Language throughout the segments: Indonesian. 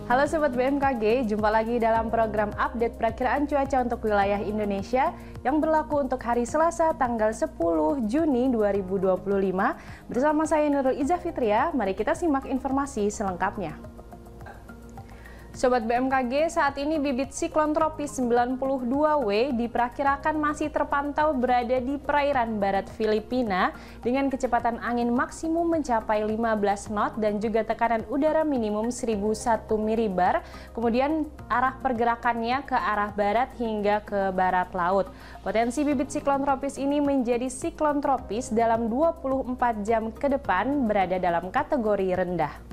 Halo Sobat BMKG, jumpa lagi dalam program update perakiraan cuaca untuk wilayah Indonesia yang berlaku untuk hari Selasa tanggal 10 Juni 2025. Bersama saya Nurul Izzah Fitria, mari kita simak informasi selengkapnya. Sobat BMKG, saat ini bibit siklon tropis 92W diperkirakan masih terpantau berada di perairan barat Filipina dengan kecepatan angin maksimum mencapai 15 knot dan juga tekanan udara minimum 1001 milibar. Kemudian arah pergerakannya ke arah barat hingga ke barat laut. Potensi bibit siklon tropis ini menjadi siklon tropis dalam 24 jam ke depan berada dalam kategori rendah.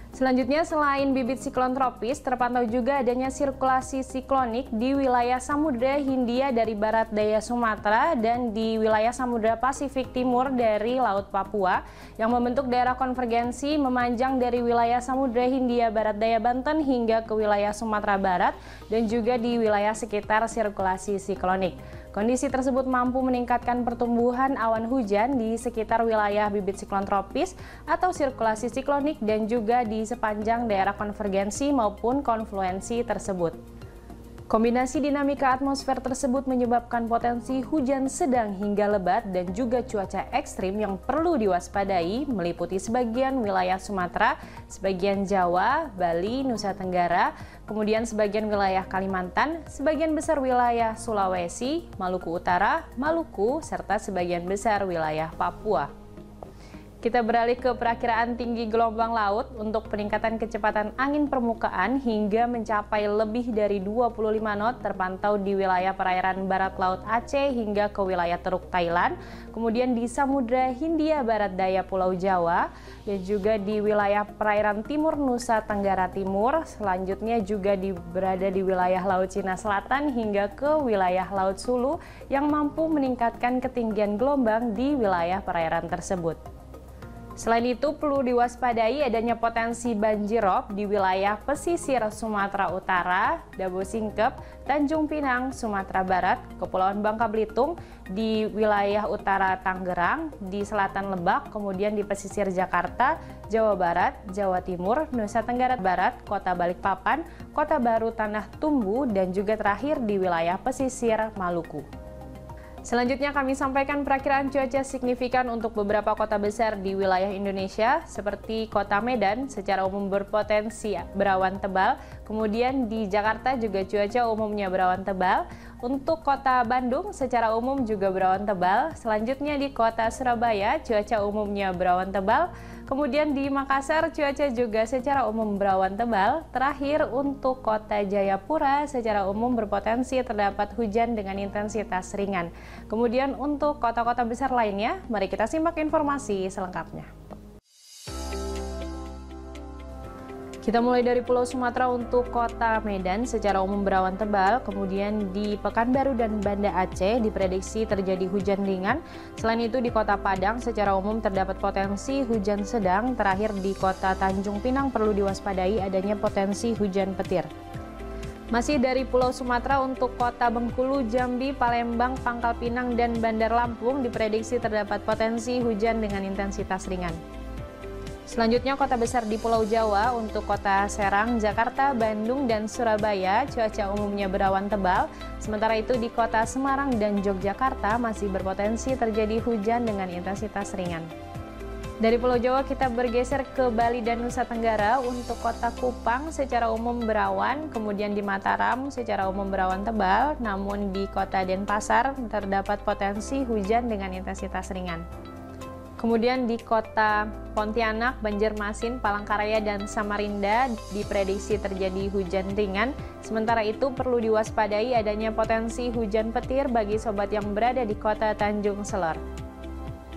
Selanjutnya, selain bibit siklon tropis, terpantau juga adanya sirkulasi siklonik di wilayah Samudra Hindia dari barat daya Sumatera dan di wilayah Samudra Pasifik Timur dari Laut Papua yang membentuk daerah konvergensi memanjang dari wilayah Samudra Hindia barat daya Banten hingga ke wilayah Sumatera Barat dan juga di wilayah sekitar sirkulasi siklonik. Kondisi tersebut mampu meningkatkan pertumbuhan awan hujan di sekitar wilayah bibit siklon tropis atau sirkulasi siklonik dan juga di sepanjang daerah konvergensi maupun konfluensi tersebut. Kombinasi dinamika atmosfer tersebut menyebabkan potensi hujan sedang hingga lebat dan juga cuaca ekstrim yang perlu diwaspadai meliputi sebagian wilayah Sumatera, sebagian Jawa, Bali, Nusa Tenggara, kemudian sebagian wilayah Kalimantan, sebagian besar wilayah Sulawesi, Maluku Utara, Maluku, serta sebagian besar wilayah Papua. Kita beralih ke perakiraan tinggi gelombang laut untuk peningkatan kecepatan angin permukaan hingga mencapai lebih dari 25 knot terpantau di wilayah perairan barat laut Aceh hingga ke wilayah Teluk Thailand, kemudian di Samudra Hindia barat daya Pulau Jawa, dan juga di wilayah perairan timur Nusa Tenggara Timur, selanjutnya juga berada di wilayah Laut Cina Selatan hingga ke wilayah Laut Sulu yang mampu meningkatkan ketinggian gelombang di wilayah perairan tersebut. Selain itu, perlu diwaspadai adanya potensi banjirop di wilayah pesisir Sumatera Utara, Dabo Singkep, Tanjung Pinang, Sumatera Barat, Kepulauan Bangka Belitung, di wilayah utara Tangerang, di selatan Lebak, kemudian di pesisir Jakarta, Jawa Barat, Jawa Timur, Nusa Tenggara Barat, Kota Balikpapan, Kota Baru Tanah Tumbu, dan juga terakhir di wilayah pesisir Maluku. Selanjutnya kami sampaikan perakiraan cuaca signifikan untuk beberapa kota besar di wilayah Indonesia seperti Kota Medan secara umum berpotensi berawan tebal, kemudian di Jakarta juga cuaca umumnya berawan tebal, untuk Kota Bandung secara umum juga berawan tebal, selanjutnya di Kota Surabaya cuaca umumnya berawan tebal, kemudian di Makassar cuaca juga secara umum berawan tebal, terakhir untuk Kota Jayapura secara umum berpotensi terdapat hujan dengan intensitas ringan. Kemudian untuk kota-kota besar lainnya, mari kita simak informasi selengkapnya. Kita mulai dari Pulau Sumatera untuk Kota Medan secara umum berawan tebal, kemudian di Pekanbaru dan Banda Aceh diprediksi terjadi hujan ringan. Selain itu di Kota Padang secara umum terdapat potensi hujan sedang, terakhir di Kota Tanjung Pinang perlu diwaspadai adanya potensi hujan petir. Masih dari Pulau Sumatera untuk Kota Bengkulu, Jambi, Palembang, Pangkal Pinang, dan Bandar Lampung diprediksi terdapat potensi hujan dengan intensitas ringan. Selanjutnya kota besar di Pulau Jawa untuk Kota Serang, Jakarta, Bandung, dan Surabaya cuaca umumnya berawan tebal. Sementara itu di Kota Semarang dan Yogyakarta masih berpotensi terjadi hujan dengan intensitas ringan. Dari Pulau Jawa kita bergeser ke Bali dan Nusa Tenggara untuk Kota Kupang secara umum berawan, kemudian di Mataram secara umum berawan tebal, namun di Kota Denpasar terdapat potensi hujan dengan intensitas ringan. Kemudian di Kota Pontianak, Banjarmasin, Palangkaraya, dan Samarinda diprediksi terjadi hujan ringan. Sementara itu perlu diwaspadai adanya potensi hujan petir bagi sobat yang berada di Kota Tanjung Selor.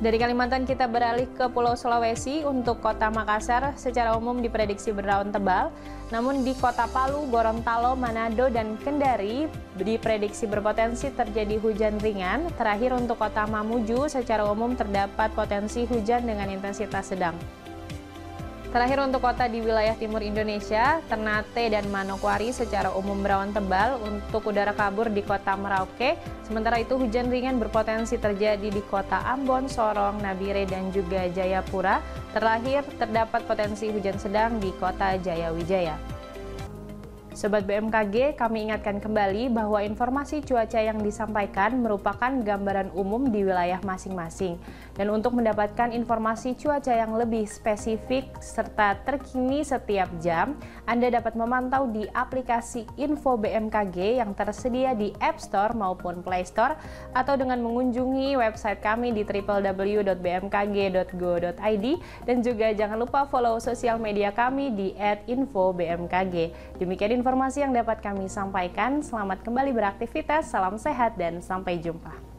Dari Kalimantan kita beralih ke Pulau Sulawesi untuk Kota Makassar secara umum diprediksi berawan tebal, namun di Kota Palu, Gorontalo, Manado, dan Kendari diprediksi berpotensi terjadi hujan ringan. Terakhir untuk Kota Mamuju secara umum terdapat potensi hujan dengan intensitas sedang. Terakhir untuk kota di wilayah timur Indonesia, Ternate dan Manokwari secara umum berawan tebal, untuk udara kabur di Kota Merauke. Sementara itu hujan ringan berpotensi terjadi di Kota Ambon, Sorong, Nabire, dan juga Jayapura. Terakhir, terdapat potensi hujan sedang di kota Jayawijaya. Sobat BMKG, kami ingatkan kembali bahwa informasi cuaca yang disampaikan merupakan gambaran umum di wilayah masing-masing. Dan untuk mendapatkan informasi cuaca yang lebih spesifik serta terkini setiap jam, Anda dapat memantau di aplikasi Info BMKG yang tersedia di App Store maupun Play Store atau dengan mengunjungi website kami di www.bmkg.go.id dan juga jangan lupa follow sosial media kami di @infobmkg. Demikian informasi yang dapat kami sampaikan. Selamat kembali beraktivitas, salam sehat dan sampai jumpa.